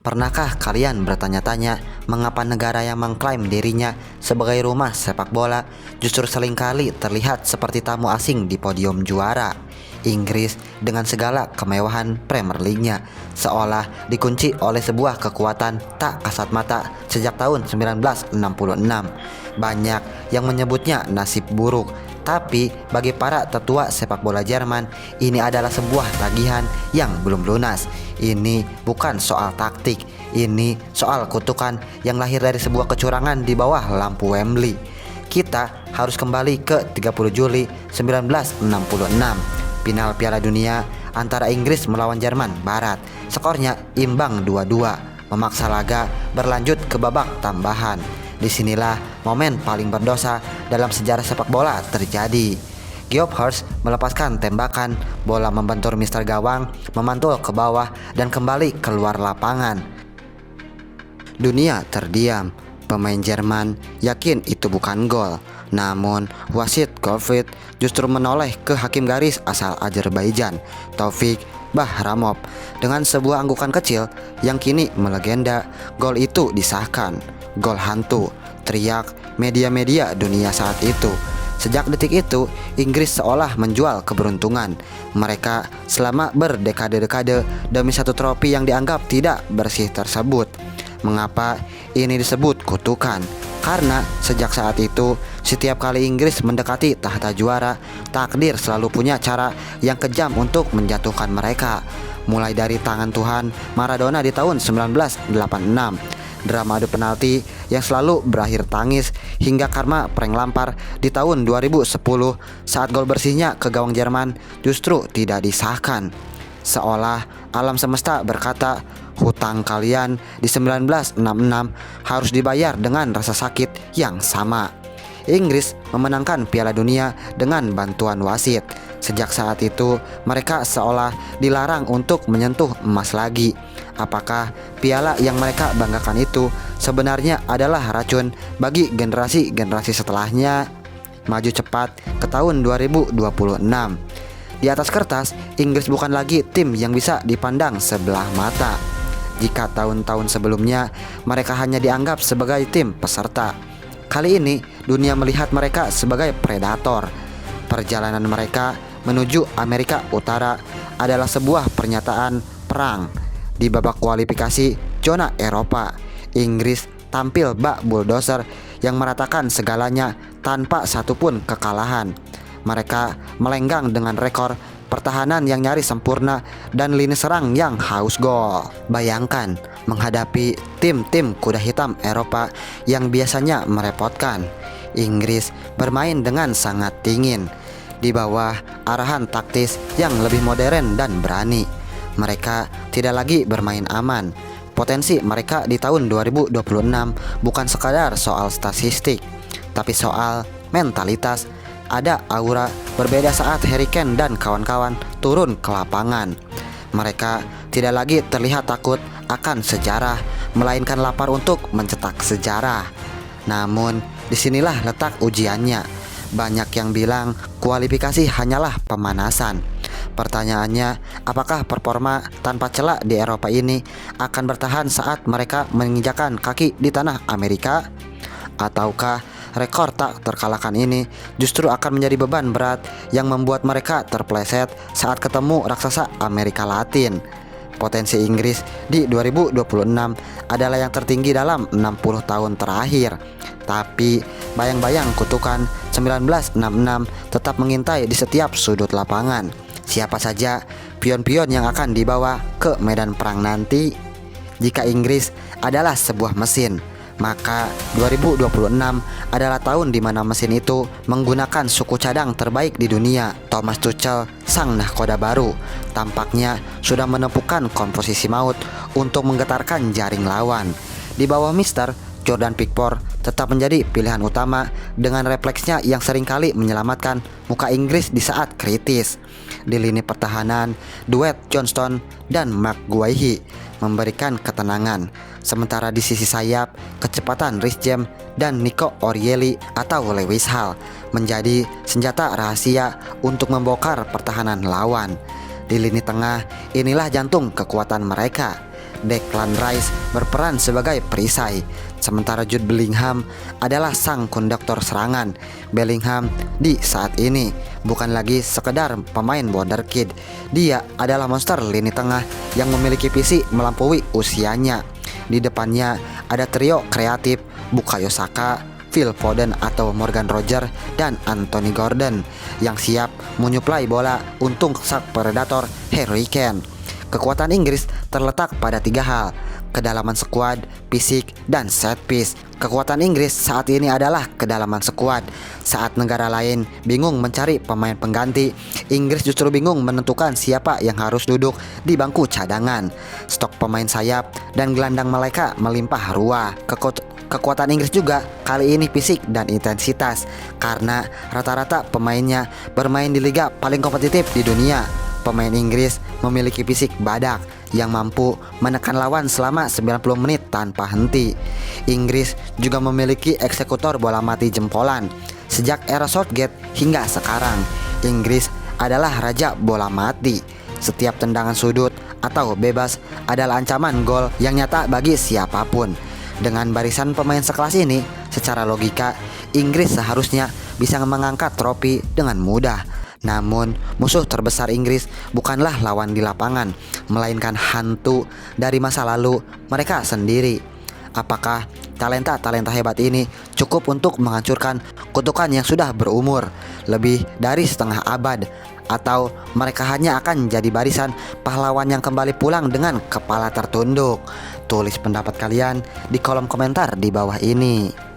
Pernahkah kalian bertanya-tanya mengapa negara yang mengklaim dirinya sebagai rumah sepak bola justru seringkali terlihat seperti tamu asing di podium juara? Inggris dengan segala kemewahan Premier League-nya seolah dikunci oleh sebuah kekuatan tak kasat mata sejak tahun 1966. Banyak yang menyebutnya nasib buruk, tapi bagi para tetua sepak bola Jerman, ini adalah sebuah tagihan yang belum lunas. Ini bukan soal taktik, ini soal kutukan yang lahir dari sebuah kecurangan di bawah lampu Wembley. Kita harus kembali ke 30 Juli 1966, final Piala Dunia antara Inggris melawan Jerman Barat. Skornya imbang 2-2, memaksa laga berlanjut ke babak tambahan. Disinilah momen paling berdosa dalam sejarah sepak bola terjadi. Geoff Hurst melepaskan tembakan, bola membentur mister gawang, memantul ke bawah dan kembali keluar lapangan. Dunia terdiam. Pemain Jerman yakin itu bukan gol. Namun wasit Gottfried justru menoleh ke hakim garis asal Azerbaijan, Taufik Bahramov, dengan sebuah anggukan kecil yang kini melegenda. Gol itu disahkan. Gol hantu, teriak media-media dunia saat itu. Sejak detik itu, Inggris seolah menjual keberuntungan mereka selama berdekade-dekade demi satu trofi yang dianggap tidak bersih tersebut. Mengapa ini disebut kutukan? Karena sejak saat itu, setiap kali Inggris mendekati tahta juara, takdir selalu punya cara yang kejam untuk menjatuhkan mereka. Mulai dari tangan Tuhan Maradona di tahun 1986, drama adu penalti yang selalu berakhir tangis, hingga karma Frank Lampard di tahun 2010 saat gol bersihnya ke gawang Jerman justru tidak disahkan. Seolah alam semesta berkata, hutang kalian di 1966 harus dibayar dengan rasa sakit yang sama. Inggris memenangkan Piala Dunia dengan bantuan wasit. Sejak saat itu, mereka seolah dilarang untuk menyentuh emas lagi. Apakah piala yang mereka banggakan itu sebenarnya adalah racun bagi generasi-generasi setelahnya? Maju cepat ke tahun 2026. Di atas kertas, Inggris bukan lagi tim yang bisa dipandang sebelah mata. Jika tahun-tahun sebelumnya mereka hanya dianggap sebagai tim peserta, kali ini dunia melihat mereka sebagai predator. Perjalanan mereka menuju Amerika Utara adalah sebuah pernyataan perang. Di babak kualifikasi zona Eropa, Inggris tampil bak bulldozer yang meratakan segalanya tanpa satupun kekalahan. Mereka melenggang dengan rekor pertahanan yang nyaris sempurna dan lini serang yang haus gol. Bayangkan menghadapi tim-tim kuda hitam Eropa yang biasanya merepotkan. Inggris bermain dengan sangat dingin di bawah arahan taktis yang lebih modern dan berani. Mereka tidak lagi bermain aman. Potensi mereka di tahun 2026 bukan sekadar soal statistik, tapi soal mentalitas. Ada aura berbeda saat Harry Kane dan kawan-kawan turun ke lapangan. Mereka tidak lagi terlihat takut akan sejarah, melainkan lapar untuk mencetak sejarah. Namun, disinilah letak ujiannya. Banyak yang bilang kualifikasi hanyalah pemanasan. Pertanyaannya, apakah performa tanpa celah di Eropa ini akan bertahan saat mereka menginjakan kaki di tanah Amerika? Ataukah rekor tak terkalahkan ini justru akan menjadi beban berat yang membuat mereka terpleset saat ketemu raksasa Amerika Latin? Potensi Inggris di 2026 adalah yang tertinggi dalam 60 tahun terakhir. Tapi bayang-bayang kutukan 1966 tetap mengintai di setiap sudut lapangan. Siapa saja pion-pion yang akan dibawa ke medan perang nanti? Jika Inggris adalah sebuah mesin, maka 2026 adalah tahun di mana mesin itu menggunakan suku cadang terbaik di dunia. Thomas Tuchel, sang nahkoda baru, tampaknya sudah menemukan komposisi maut untuk menggetarkan jaring lawan. Di bawah Mister Jordan Pickford tetap menjadi pilihan utama dengan refleksnya yang seringkali menyelamatkan muka Inggris di saat kritis. Di lini pertahanan, duet John Stones dan Mark Guehi memberikan ketenangan. Sementara di sisi sayap, kecepatan Reece James dan Nico Orjelli atau Lewis Hall menjadi senjata rahasia untuk membongkar pertahanan lawan. Di lini tengah, inilah jantung kekuatan mereka. Declan Rice berperan sebagai perisai, sementara Jude Bellingham adalah sang konduktor serangan. Bellingham di saat ini bukan lagi sekedar pemain wonderkid, dia adalah monster lini tengah yang memiliki visi melampaui usianya. Di depannya ada trio kreatif Bukayo Saka, Phil Foden atau Morgan Rogers, dan Anthony Gordon yang siap menyuplai bola untuk sang predator Harry Kane. Kekuatan Inggris terletak pada 3 hal: kedalaman skuad, fisik, dan set piece. Kekuatan Inggris saat ini adalah kedalaman skuad. Saat negara lain bingung mencari pemain pengganti, Inggris justru bingung menentukan siapa yang harus duduk di bangku cadangan. Stok pemain sayap dan gelandang mereka melimpah ruah. Kekuatan Inggris juga kali ini fisik dan intensitas, karena rata-rata pemainnya bermain di liga paling kompetitif di dunia. Pemain Inggris memiliki fisik badak yang mampu menekan lawan selama 90 menit tanpa henti. Inggris juga memiliki eksekutor bola mati jempolan. Sejak era Southgate hingga sekarang, Inggris adalah raja bola mati. Setiap tendangan sudut atau bebas adalah ancaman gol yang nyata bagi siapapun. Dengan barisan pemain sekelas ini, secara logika, Inggris seharusnya bisa mengangkat trofi dengan mudah. Namun, musuh terbesar Inggris bukanlah lawan di lapangan, melainkan hantu dari masa lalu mereka sendiri. Apakah talenta-talenta hebat ini cukup untuk menghancurkan kutukan yang sudah berumur lebih dari setengah abad? Atau mereka hanya akan jadi barisan pahlawan yang kembali pulang dengan kepala tertunduk? Tulis pendapat kalian di kolom komentar di bawah ini.